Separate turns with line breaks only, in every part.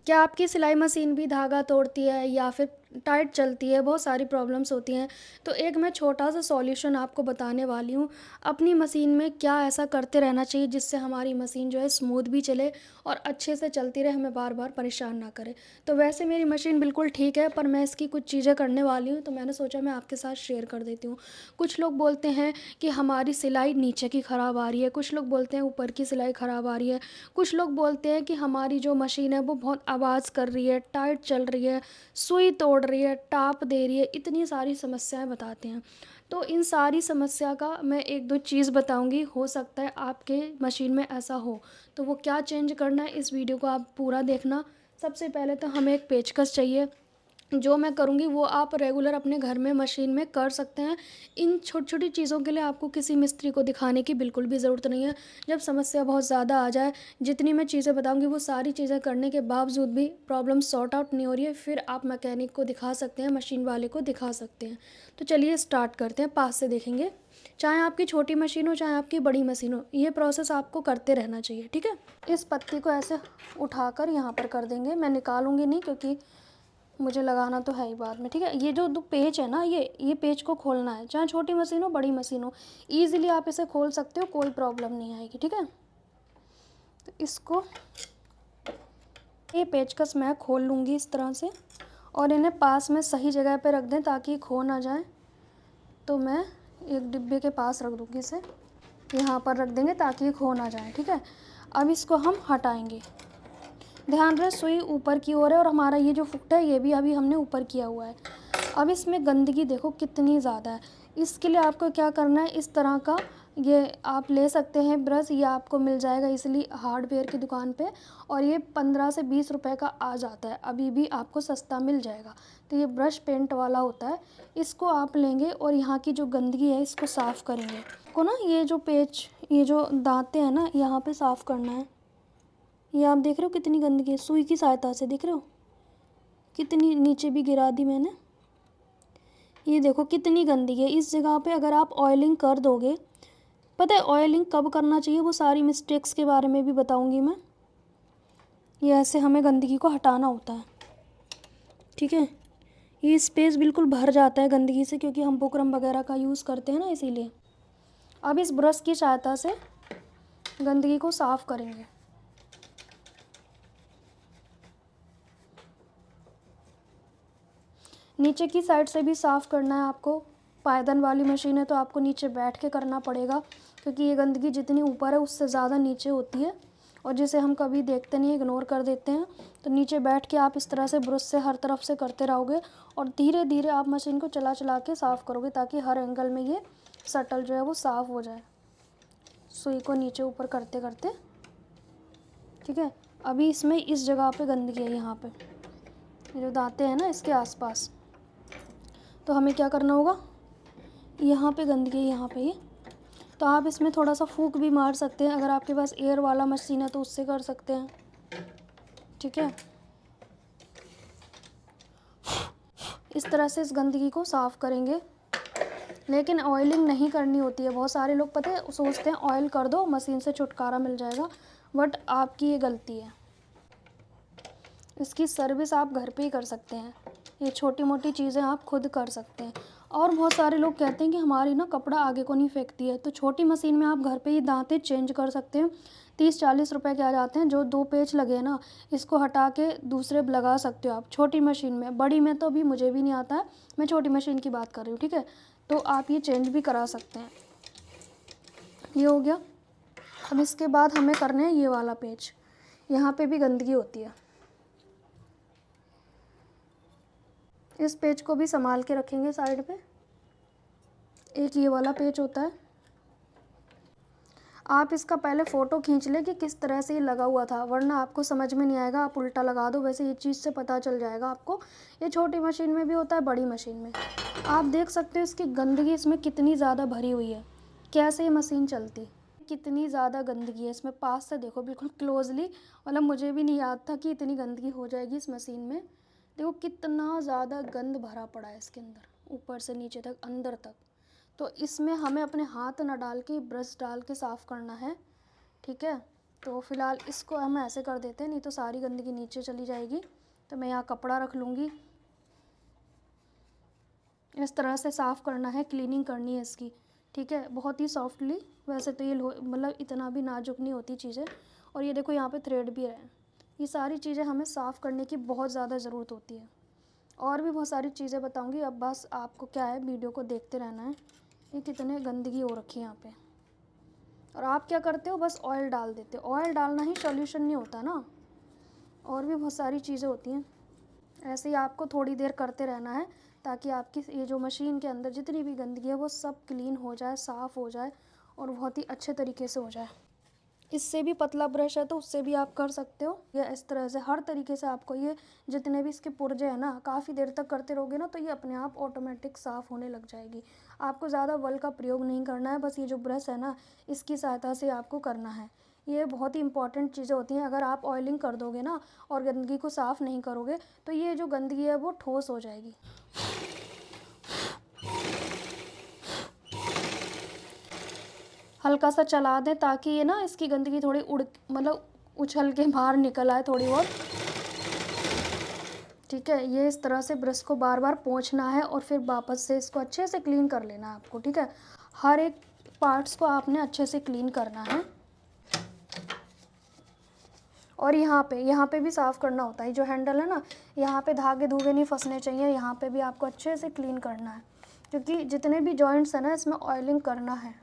क्या आपकी सिलाई मशीन भी धागा तोड़ती है या फिर टाइट चलती है? बहुत सारी प्रॉब्लम्स होती हैं। तो एक मैं छोटा-सा सॉल्यूशन आपको बताने वाली हूँ। अपनी मशीन में क्या ऐसा करते रहना चाहिए जिससे हमारी मशीन जो है स्मूथ भी चले और अच्छे से चलती रहे, हमें बार-बार परेशान ना करे। तो वैसे मेरी मशीन बिल्कुल ठीक है, पर मैं इसकी कुछ चीज़ें करने वाली हूँ, तो मैंने सोचा मैं आपके साथ शेयर कर देती हूँ। कुछ लोग बोलते हैं कि हमारी सिलाई नीचे की ख़राब आ रही है, कुछ लोग बोलते हैं ऊपर की सिलाई ख़राब आ रही है, कुछ लोग बोलते हैं कि हमारी जो मशीन है वो बहुत आवाज़ कर रही है, टाइट चल रही है, सुई तोड़ रही है, टाप दे रही है, इतनी सारी समस्याएँ बताते हैं। तो इन सारी समस्या का मैं 1-2 चीज़ बताऊँगी, हो सकता है आपके मशीन में ऐसा हो। तो वो क्या चेंज करना है, इस वीडियो को आप पूरा देखना। सबसे पहले तो हमें एक पेचकस चाहिए। जो मैं करूँगी वो आप रेगुलर अपने घर में मशीन में कर सकते हैं। इन छोटी-छोटी चीज़ों के लिए आपको किसी मिस्त्री को दिखाने की बिल्कुल भी ज़रूरत नहीं है। जब समस्या बहुत ज़्यादा आ जाए, जितनी मैं चीज़ें बताऊँगी वो सारी चीज़ें करने के बावजूद भी प्रॉब्लम सॉर्ट आउट नहीं हो रही है, फिर आप मैकेनिक को दिखा सकते हैं, मशीन वाले को दिखा सकते हैं। तो चलिए स्टार्ट करते हैं, पास से देखेंगे। चाहे आपकी छोटी मशीन हो, चाहे आपकी बड़ी मशीन हो, ये प्रोसेस आपको करते रहना चाहिए, ठीक है? इस पत्ती को ऐसे उठाकर यहाँ पर कर देंगे। मैं निकालूँगी नहीं क्योंकि मुझे लगाना तो है ही बाद में, ठीक है? ये जो दो पेच है ना, ये पेच को खोलना है, चाहे छोटी मशीन हो बड़ी मशीन हो, ईज़िली आप इसे खोल सकते हो, कोई प्रॉब्लम नहीं आएगी, ठीक है? तो इसको ये पेचकस मैं खोल लूँगी इस तरह से और इन्हें पास में सही जगह पे रख दें ताकि खो ना जाए। तो मैं एक डिब्बे के पास रख दूँगी इसे, यहाँ पर रख देंगे ताकि ये खो ना जाए, ठीक है? अब इसको हम हटाएँगे। ध्यान रहे सुई ऊपर की ओर है और हमारा ये जो फुट है ये भी अभी हमने ऊपर किया हुआ है। अब इसमें गंदगी देखो कितनी ज़्यादा है। इसके लिए आपको क्या करना है, इस तरह का ये आप ले सकते हैं ब्रश, ये आपको मिल जाएगा इज़िली हार्डवेयर की दुकान पे और ये 15 से 20 रुपए का आ जाता है, अभी भी आपको सस्ता मिल जाएगा। तो ये ब्रश पेंट वाला होता है, इसको आप लेंगे और यहाँ की जो गंदगी है इसको साफ़ करेंगे। को ना ये जो पेच, ये जो दाँतें हैं ना, यहाँ पे साफ़ करना है। ये आप देख रहे हो कितनी गंदगी है, सुई की सहायता से देख रहे हो कितनी नीचे भी गिरा दी मैंने। ये देखो कितनी गंदगी है। इस जगह पे अगर आप ऑयलिंग कर दोगे, पता है ऑयलिंग कब करना चाहिए, वो सारी मिस्टेक्स के बारे में भी बताऊंगी मैं। ये ऐसे हमें गंदगी को हटाना होता है, ठीक है? ये स्पेस बिल्कुल भर जाता है गंदगी से क्योंकि हम बुकरम वगैरह का यूज़ करते हैं ना, इसीलिए। अब इस ब्रश की सहायता से गंदगी को साफ़ करेंगे। नीचे की साइड से भी साफ़ करना है आपको। पायदान वाली मशीन है तो आपको नीचे बैठ के करना पड़ेगा क्योंकि ये गंदगी जितनी ऊपर है उससे ज़्यादा नीचे होती है और जिसे हम कभी देखते नहीं, इग्नोर कर देते हैं। तो नीचे बैठ के आप इस तरह से ब्रश से हर तरफ से करते रहोगे और धीरे धीरे आप मशीन को चला चला के साफ़ करोगे ताकि हर एंगल में ये शटल जो है वो साफ़ हो जाए, सुई को नीचे ऊपर करते करते, ठीक है? अभी इसमें इस जगह पे गंदगी है, यहाँ पे ये जो दांतें हैं ना इसके आसपास, तो हमें क्या करना होगा, यहाँ पे गंदगी है, यहाँ पे ये, तो आप इसमें थोड़ा सा फूंक भी मार सकते हैं। अगर आपके पास एयर वाला मशीन है तो उससे कर सकते हैं, ठीक है? इस तरह से इस गंदगी को साफ़ करेंगे, लेकिन ऑयलिंग नहीं करनी होती है। बहुत सारे लोग पता है सोचते हैं ऑयल कर दो मशीन से छुटकारा मिल जाएगा, बट आपकी ये गलती है। इसकी सर्विस आप घर पे ही कर सकते हैं। ये छोटी मोटी चीज़ें आप खुद कर सकते हैं। और बहुत सारे लोग कहते हैं कि हमारी ना कपड़ा आगे को नहीं फेंकती है, तो छोटी मशीन में आप घर पे ही दांतें चेंज कर सकते हैं। 30-40 रुपए के आ जाते हैं। जो 2 पेच लगे हैं ना, इसको हटा के दूसरे लगा सकते हो आप छोटी मशीन में। बड़ी में तो अभी मुझे भी नहीं आता है, मैं छोटी मशीन की बात कर रही हूँ, ठीक है? तो आप ये चेंज भी करा सकते हैं। ये हो गया। अब इसके बाद हमें करने हैं ये वाला पेच, यहाँ पे भी गंदगी होती है। इस पेज को भी संभाल के रखेंगे साइड पे। एक ये वाला पेज होता है, आप इसका पहले फ़ोटो खींच लें कि किस तरह से ये लगा हुआ था, वरना आपको समझ में नहीं आएगा। आप उल्टा लगा दो, वैसे ये चीज़ से पता चल जाएगा आपको। ये छोटी मशीन में भी होता है, बड़ी मशीन में। आप देख सकते हो इसकी गंदगी इसमें कितनी ज़्यादा भरी हुई है, कैसे ये मशीन चलती, कितनी ज़्यादा गंदगी है इसमें। पास से देखो बिल्कुल क्लोजली, मतलब मुझे भी नहीं याद था कि इतनी गंदगी हो जाएगी इस मशीन में। देखो कितना ज़्यादा गंद भरा पड़ा है इसके अंदर, ऊपर से नीचे तक, अंदर तक। तो इसमें हमें अपने हाथ ना डाल के ब्रश डाल के साफ़ करना है, ठीक है? तो फ़िलहाल इसको हम ऐसे कर देते हैं, नहीं तो सारी गंदगी नीचे चली जाएगी। तो मैं यहाँ कपड़ा रख लूँगी। इस तरह से साफ़ करना है, क्लीनिंग करनी है इसकी, ठीक है, बहुत ही सॉफ्टली। वैसे तो ये मतलब इतना भी नाजुक नहीं होती चीज़ें। और ये देखो यहाँ पे थ्रेड भी है। ये सारी चीज़ें हमें साफ़ करने की बहुत ज़्यादा ज़रूरत होती है। और भी बहुत सारी चीज़ें बताऊँगी, अब बस आपको क्या है, वीडियो को देखते रहना है। ये कितने गंदगी हो रखी है यहाँ पे। और आप क्या करते हो, बस ऑयल डाल देते हो। ऑयल डालना ही सॉल्यूशन नहीं होता ना, और भी बहुत सारी चीज़ें होती हैं। ऐसे ही आपको थोड़ी देर करते रहना है, ताकि आपकी ये जो मशीन के अंदर जितनी भी गंदगी है वो सब क्लीन हो जाए, साफ़ हो जाए और बहुत ही अच्छे तरीके से हो जाए। इससे भी पतला ब्रश है तो उससे भी आप कर सकते हो, या इस तरह से हर तरीके से आपको ये जितने भी इसके पुर्जे हैं ना, काफ़ी देर तक करते रहोगे ना तो ये अपने आप ऑटोमेटिक साफ़ होने लग जाएगी। आपको ज़्यादा बल का प्रयोग नहीं करना है, बस ये जो ब्रश है ना इसकी सहायता से आपको करना है। ये बहुत ही इंपॉर्टेंट चीज़ें होती हैं। अगर आप ऑयलिंग कर दोगे ना और गंदगी को साफ़ नहीं करोगे तो ये जो गंदगी है वो ठोस हो जाएगी। हल्का सा चला दें ताकि ये ना इसकी गंदगी थोड़ी मतलब उछल के बाहर निकल आए थोड़ी बहुत, ठीक है। ये इस तरह से ब्रश को बार बार पोंछना है और फिर वापस से इसको अच्छे से क्लीन कर लेना है आपको, ठीक है। हर एक पार्ट्स को आपने अच्छे से क्लीन करना है। और यहाँ पे भी साफ़ करना होता है। जो हैंडल है ना, यहाँ पे धागे धूगे नहीं फंसने चाहिए। यहाँ पे भी आपको अच्छे से क्लीन करना है, क्योंकि जितने भी जॉइंट्स हैं ना इसमें ऑयलिंग करना है।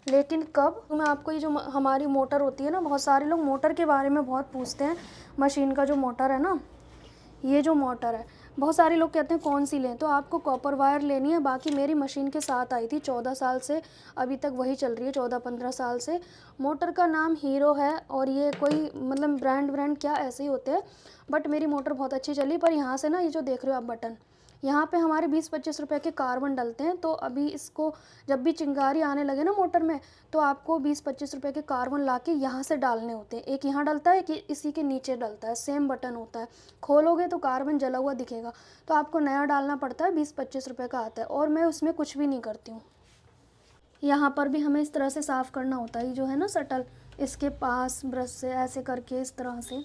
लेकिन कब, तो मैं आपको ये जो हमारी मोटर होती है ना, बहुत सारे लोग मोटर के बारे में बहुत पूछते हैं। मशीन का जो मोटर है ना, ये जो मोटर है, बहुत सारे लोग कहते हैं कौन सी लें, तो आपको कॉपर वायर लेनी है। बाकी मेरी मशीन के साथ आई थी 14 साल से, अभी तक वही चल रही है 14-15 साल से। मोटर का नाम हीरो है, और ये कोई मतलब ब्रांड क्या ऐसे ही होते हैं, बट मेरी मोटर बहुत अच्छी चली। पर यहाँ से ना, ये जो देख रहे हो आप बटन, यहाँ पे हमारे 20-25 रुपए के कार्बन डलते हैं। तो अभी इसको जब भी चिंगारी आने लगे ना मोटर में, तो आपको 20-25 रुपए के कार्बन ला के यहाँ से डालने होते हैं। एक यहाँ डलता है कि इसी के नीचे डलता है, सेम बटन होता है। खोलोगे तो कार्बन जला हुआ दिखेगा, तो आपको नया डालना पड़ता है, 20-25 रुपए का आता है। और मैं उसमें कुछ भी नहीं करती हूँ। यहाँ पर भी हमें इस तरह से साफ़ करना होता है, जो है ना शटल, इसके पास ब्रश से ऐसे करके इस तरह से।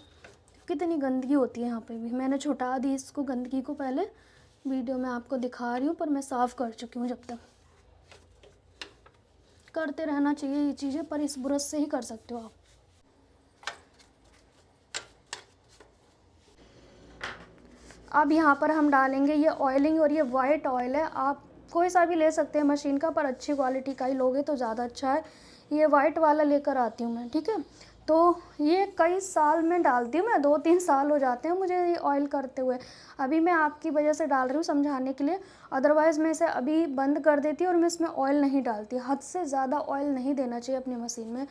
कितनी गंदगी होती है यहाँ पे भी। मैंने छुटा दी इसको गंदगी को, पहले वीडियो में आपको दिखा रही हूँ, पर मैं साफ़ कर चुकी हूँ। जब तक करते रहना चाहिए ये चीज़ें, पर इस ब्रश से ही कर सकते हो आप। अब यहाँ पर हम डालेंगे ये ऑयलिंग, और ये वाइट ऑयल है। आप कोई सा भी ले सकते हैं मशीन का, पर अच्छी क्वालिटी का ही लोगे तो ज़्यादा अच्छा है। ये वाइट वाला लेकर आती हूँ मैं, ठीक है। तो ये कई साल में डालती हूँ मैं, 2-3 साल हो जाते हैं मुझे ये ऑयल करते हुए। अभी मैं आपकी वजह से डाल रही हूँ, समझाने के लिए। अदरवाइज़ मैं इसे अभी बंद कर देती और मैं इसमें ऑयल नहीं डालती। हद से ज़्यादा ऑयल नहीं देना चाहिए अपनी मशीन में।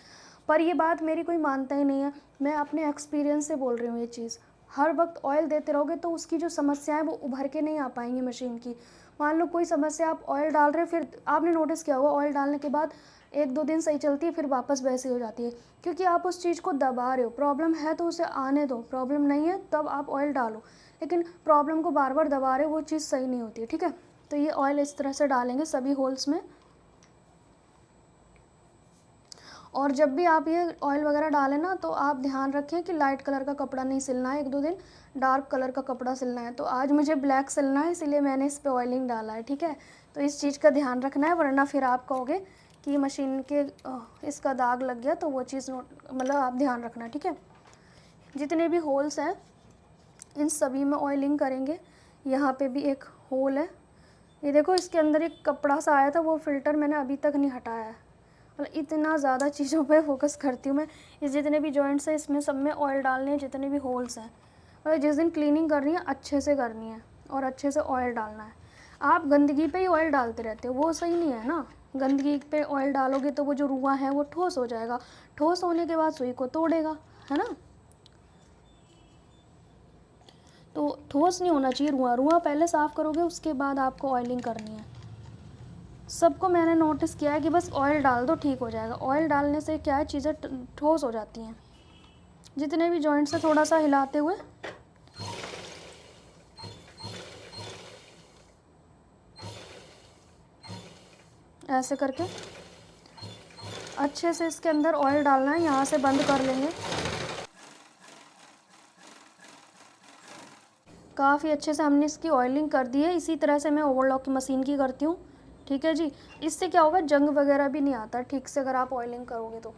पर ये बात मेरी कोई मानता ही नहीं है। मैं अपने एक्सपीरियंस से बोल रही हूँ ये चीज़। हर वक्त ऑयल देते रहोगे तो उसकी जो समस्या है वो उभर के नहीं आ पाएंगी मशीन की। मान लो कोई समस्या, आप ऑयल डाल रहे हो, फिर आपने नोटिस किया होगा ऑयल डालने के बाद 1-2 दिन सही चलती है, फिर वापस वैसी हो जाती है, क्योंकि आप उस चीज़ को दबा रहे हो। प्रॉब्लम है तो उसे आने दो, प्रॉब्लम नहीं है तब आप ऑयल डालो। लेकिन प्रॉब्लम को बार बार दबा रहे हो, वो चीज़ सही नहीं होती है, ठीक है। तो ये ऑयल इस तरह से डालेंगे सभी होल्स में। और जब भी आप ये ऑयल वगैरह डालें ना, तो आप ध्यान रखें कि लाइट कलर का कपड़ा नहीं सिलना है। 1-2 दिन डार्क कलर का कपड़ा सिलना है। तो आज मुझे ब्लैक सिलना है, इसीलिए मैंने इस पे ऑयलिंग डाला है, ठीक है। तो इस चीज़ का ध्यान रखना है, वरना फिर आप कहोगे कि मशीन के इसका दाग लग गया, तो वो चीज़ मतलब आप ध्यान रखना, ठीक है। जितने भी होल्स हैं इन सभी में ऑयलिंग करेंगे। यहाँ पे भी एक होल है, ये देखो, इसके अंदर एक कपड़ा सा आया था, वो फ़िल्टर मैंने अभी तक नहीं हटाया है। मतलब इतना ज़्यादा चीज़ों पे फोकस करती हूँ मैं। ये जितने भी जॉइंट्स हैं इसमें सब में ऑयल डालने हैं, जितने भी होल्स हैं। मतलब जिस दिन क्लीनिंग करनी है अच्छे से करनी है और अच्छे से ऑयल डालना है। आप गंदगी पे ही ऑयल डालते रहते हो, वो सही नहीं है ना। गंदगी पे ऑयल डालोगे तो वो जो रुआं है वो ठोस हो जाएगा। ठोस होने के बाद सुई को तोड़ेगा, है ना। तो ठोस नहीं होना चाहिए रुआं। रुआं पहले साफ़ करोगे, उसके बाद आपको ऑयलिंग करनी है। सबको मैंने नोटिस किया है कि बस ऑयल डाल दो ठीक हो जाएगा। ऑयल डालने से क्या है, चीज़ें ठोस हो जाती हैं। जितने भी जॉइंट से थोड़ा सा हिलाते हुए, ऐसे करके अच्छे से इसके अंदर ऑयल डालना है, यहाँ से बंद कर लेंगे। काफ़ी अच्छे से हमने इसकी ऑयलिंग कर दी है। इसी तरह से मैं ओवरलॉक की मशीन की करती हूँ, ठीक है जी। इससे क्या होगा, जंग वगैरह भी नहीं आता ठीक से अगर आप ऑयलिंग करोगे तो।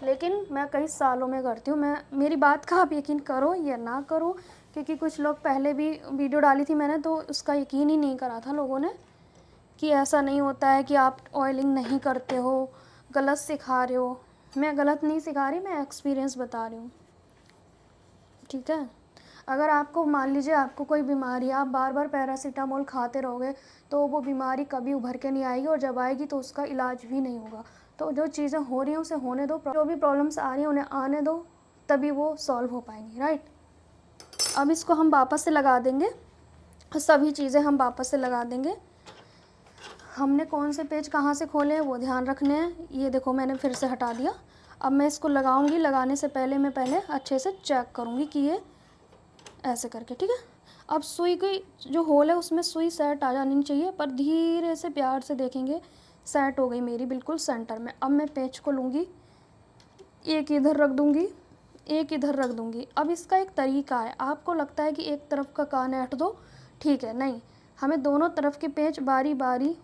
लेकिन मैं कई सालों में करती हूँ। मेरी बात का आप यकीन करो या ना करो, क्योंकि कुछ लोग पहले भी वीडियो डाली थी मैंने तो उसका यकीन ही नहीं करा था लोगों ने कि ऐसा नहीं होता है, कि आप ऑयलिंग नहीं करते हो, गलत सिखा रहे हो। मैं गलत नहीं सिखा रही, मैं एक्सपीरियंस बता रही हूँ, ठीक है। अगर आपको मान लीजिए आपको कोई बीमारी है, आप बार बार पैरासीटामोल खाते रहोगे तो वो बीमारी कभी उभर के नहीं आएगी, और जब आएगी तो उसका इलाज भी नहीं होगा। तो जो चीज़ें हो रही हैं उसे होने दो, जो भी प्रॉब्लम्स आ रही हैं उन्हें आने दो, तभी वो सॉल्व हो पाएंगी, राइट। अब इसको हम वापस से लगा देंगे, सभी चीज़ें हम वापस से लगा देंगे। हमने कौन से पेज कहाँ से खोले हैं वो ध्यान रखने हैं। ये देखो मैंने फिर से हटा दिया। अब मैं इसको लगाऊंगी, लगाने से पहले मैं अच्छे से चेक करूँगी कि ये ऐसे करके, ठीक है। अब सुई की जो होल है उसमें सुई सेट आ जानी चाहिए, पर धीरे से प्यार से देखेंगे। सेट हो गई मेरी बिल्कुल सेंटर में। अब मैं पेच को लूँगी, एक इधर रख दूँगी, एक इधर रख दूँगी। अब इसका एक तरीका है, आपको लगता है कि एक तरफ का कान ऐंठ दो, ठीक है, नहीं, हमें दोनों तरफ के पेच बारी बारी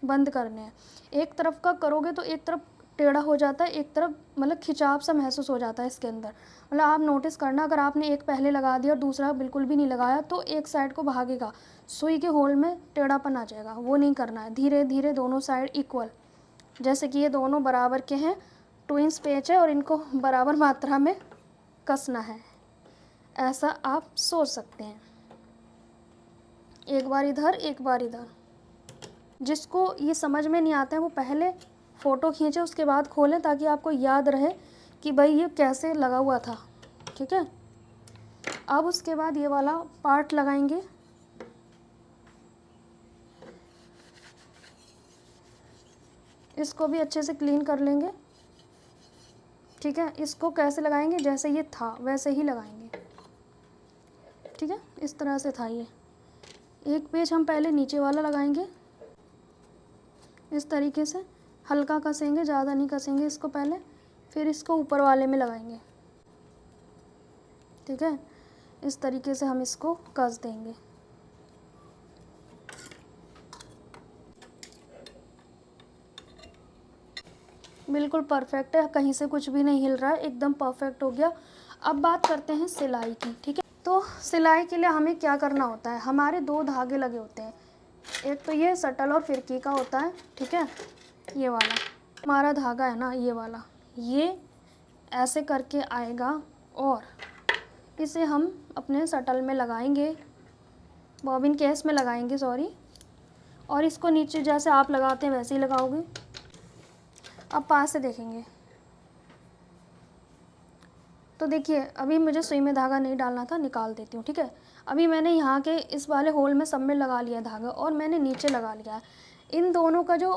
बंद करने हैं। एक तरफ का करोगे तो एक तरफ टेढ़ा हो जाता है, एक तरफ मतलब खिंचाव सा महसूस हो जाता है इसके अंदर। मतलब आप नोटिस करना, अगर आपने एक पहले लगा दिया और दूसरा बिल्कुल भी नहीं लगाया तो एक साइड को भागेगा, सुई के होल में टेढ़ापन आ जाएगा, वो नहीं करना है। धीरे धीरे दोनों साइड इक्वल, जैसे कि ये दोनों बराबर के हैं, ट्विंस पेच है और इनको बराबर मात्रा में कसना है, ऐसा आप सोच सकते हैं। एक बार इधर, एक बार इधर। जिसको ये समझ में नहीं आता है वो पहले फ़ोटो खींचे, उसके बाद खोलें, ताकि आपको याद रहे कि भाई ये कैसे लगा हुआ था, ठीक है। अब उसके बाद ये वाला पार्ट लगाएंगे। इसको भी अच्छे से क्लीन कर लेंगे, ठीक है। इसको कैसे लगाएंगे, जैसे ये था वैसे ही लगाएंगे, ठीक है। इस तरह से था ये। एक पेज हम पहले नीचे वाला लगाएंगे, इस तरीके से हल्का कसेंगे, ज़्यादा नहीं कसेंगे इसको पहले, फिर इसको ऊपर वाले में लगाएंगे, ठीक है। इस तरीके से हम इसको कस देंगे। बिल्कुल परफेक्ट है, कहीं से कुछ भी नहीं हिल रहा है, एकदम परफेक्ट हो गया। अब बात करते हैं सिलाई की, ठीक है। तो सिलाई के लिए हमें क्या करना होता है, हमारे दो धागे लगे होते हैं, एक तो ये सटल और फिरकी का होता है, ठीक है। ये वाला हमारा धागा है ना, ये वाला, ये ऐसे करके आएगा और इसे हम अपने सटल में लगाएंगे, बॉबिन केस में लगाएंगे, सॉरी। और इसको नीचे जैसे आप लगाते हैं वैसे ही लगाओगे। अब पास से देखेंगे तो देखिए, अभी मुझे सुई में धागा नहीं डालना था, निकाल देती हूँ, ठीक है। अभी मैंने यहाँ के इस वाले होल में सब में लगा लिया धागा, और मैंने नीचे लगा लिया है। इन दोनों का जो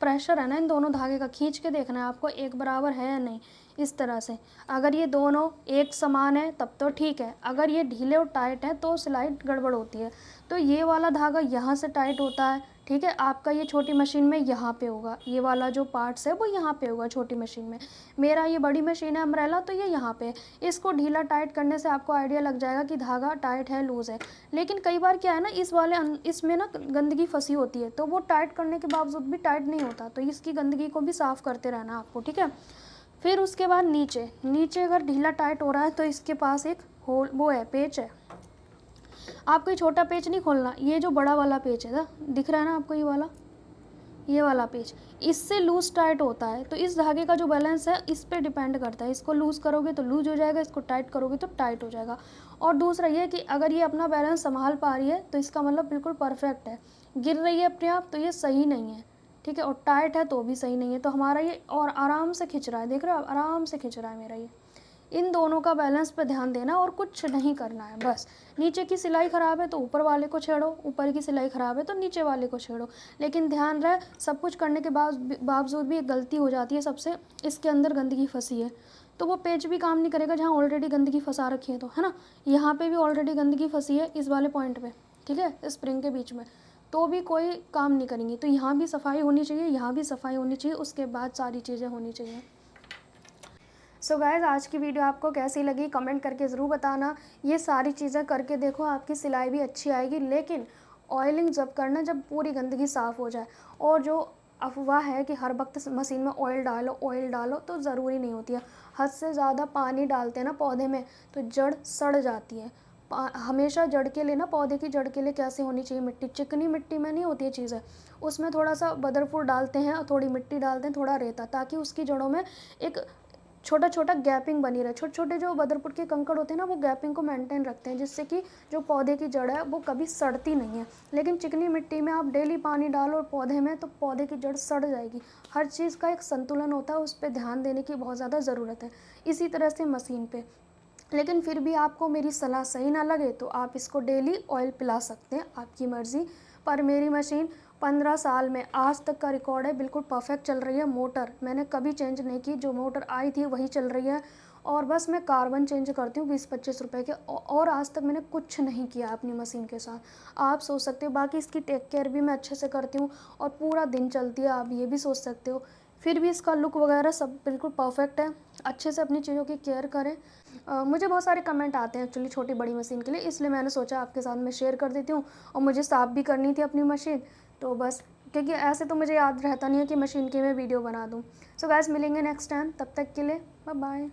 प्रेशर है ना, इन दोनों धागे का खींच के देखना है आपको, एक बराबर है या नहीं। इस तरह से अगर ये दोनों एक समान है तब तो ठीक है, अगर ये ढीले और टाइट है तो सिलाई गड़बड़ होती है। तो ये वाला धागा यहाँ से टाइट होता है, ठीक है। आपका ये छोटी मशीन में यहाँ पे होगा, ये वाला जो पार्ट्स है वो यहाँ पे होगा छोटी मशीन में। मेरा ये बड़ी मशीन है अम्ब्रेला, तो ये यहाँ पे है। इसको ढीला टाइट करने से आपको आइडिया लग जाएगा कि धागा टाइट है लूज़ है। लेकिन कई बार क्या है ना, इसमें ना गंदगी फंसी होती है, तो वो टाइट करने के बावजूद भी टाइट नहीं होता, तो इसकी गंदगी को भी साफ़ करते रहना आपको, ठीक है। फिर उसके बाद नीचे अगर ढीला टाइट हो रहा है तो इसके पास एक होल वो है, पेच है। आपको ये छोटा पेच नहीं खोलना, ये जो बड़ा वाला पेच है ना, दिख रहा है ना आपको, ये वाला पेच, इससे लूज़ टाइट होता है। तो इस धागे का जो बैलेंस है इस पे डिपेंड करता है, इसको लूज़ करोगे तो लूज़ हो जाएगा, इसको टाइट करोगे तो टाइट हो जाएगा। और दूसरा ये कि अगर ये अपना बैलेंस संभाल पा रही है तो इसका मतलब बिल्कुल परफेक्ट है, गिर रही है अपने आप तो ये सही नहीं है, ठीक है। और टाइट है तो भी सही नहीं है। तो हमारा ये और आराम से खिंच रहा है, देख रहे हो आप, आराम से खिंच रहा है मेरा ये। इन दोनों का बैलेंस पे ध्यान देना और कुछ नहीं करना है बस। नीचे की सिलाई ख़राब है तो ऊपर वाले को छेड़ो, ऊपर की सिलाई ख़राब है तो नीचे वाले को छेड़ो। लेकिन ध्यान रहे, सब कुछ करने के बावजूद भी एक गलती हो जाती है सबसे, इसके अंदर गंदगी फंसी है तो वो पेच भी काम नहीं करेगा जहाँ ऑलरेडी गंदगी फंसा रखी है, तो है ना। यहाँ पे भी ऑलरेडी गंदगी फंसी है इस वाले पॉइंट पे, ठीक है, स्प्रिंग के बीच में। तो भी कोई काम नहीं करेंगी। तो यहाँ भी सफाई होनी चाहिए, यहाँ भी सफाई होनी चाहिए, उसके बाद सारी चीज़ें होनी चाहिए। सो गाइज़, आज की वीडियो आपको कैसी लगी कमेंट करके ज़रूर बताना। ये सारी चीज़ें करके देखो, आपकी सिलाई भी अच्छी आएगी। लेकिन ऑयलिंग जब करना, जब पूरी गंदगी साफ़ हो जाए। और जो अफवाह है कि हर वक्त मशीन में ऑयल डालो, तो ज़रूरी नहीं होती है। हद से ज़्यादा पानी डालते हैं ना पौधे में, तो जड़ सड़ जाती है। हमेशा जड़ के लिए ना, पौधे की जड़ के लिए कैसे होनी चाहिए मिट्टी, चिकनी मिट्टी में नहीं होती है चीज़ें, उसमें थोड़ा सा बदरफूल डालते हैं और थोड़ी मिट्टी डालते हैं, थोड़ा रेता, ताकि उसकी जड़ों में एक छोटा छोटा गैपिंग बनी रहे। छोटे छोटे जो बदरपुर के कंकड़ होते हैं ना, वो गैपिंग को मेंटेन रखते हैं, जिससे कि जो पौधे की जड़ है वो कभी सड़ती नहीं है। लेकिन चिकनी मिट्टी में आप डेली पानी डालो और पौधे में, तो पौधे की जड़ सड़ जाएगी। हर चीज़ का एक संतुलन होता है, उस पर ध्यान देने की बहुत ज़्यादा ज़रूरत है। इसी तरह से मशीन पे, लेकिन फिर भी आपको मेरी सलाह सही ना लगे तो आप इसको डेली ऑयल पिला सकते हैं, आपकी मर्ज़ी। पर मेरी मशीन 15 साल में आज तक का रिकॉर्ड है, बिल्कुल परफेक्ट चल रही है। मोटर मैंने कभी चेंज नहीं की, जो मोटर आई थी वही चल रही है। और बस मैं कार्बन चेंज करती हूँ 20-25 रुपए के, और आज तक मैंने कुछ नहीं किया अपनी मशीन के साथ। आप सोच सकते हो, बाकी इसकी टेक केयर भी मैं अच्छे से करती हूँ और पूरा दिन चलती है, आप ये भी सोच सकते हो। फिर भी इसका लुक वगैरह सब बिल्कुल परफेक्ट है। अच्छे से अपनी चीज़ों की केयर करें। मुझे बहुत सारे कमेंट आते हैं एक्चुअली छोटी बड़ी मशीन के लिए, इसलिए मैंने सोचा आपके साथ मैं शेयर कर देती हूँ। और मुझे साफ़ भी करनी थी अपनी मशीन, तो बस, क्योंकि ऐसे तो मुझे याद रहता नहीं है कि मशीन की मैं वीडियो बना दूँ। सो गाइस, मिलेंगे नेक्स्ट टाइम, तब तक के लिए बाय बाय।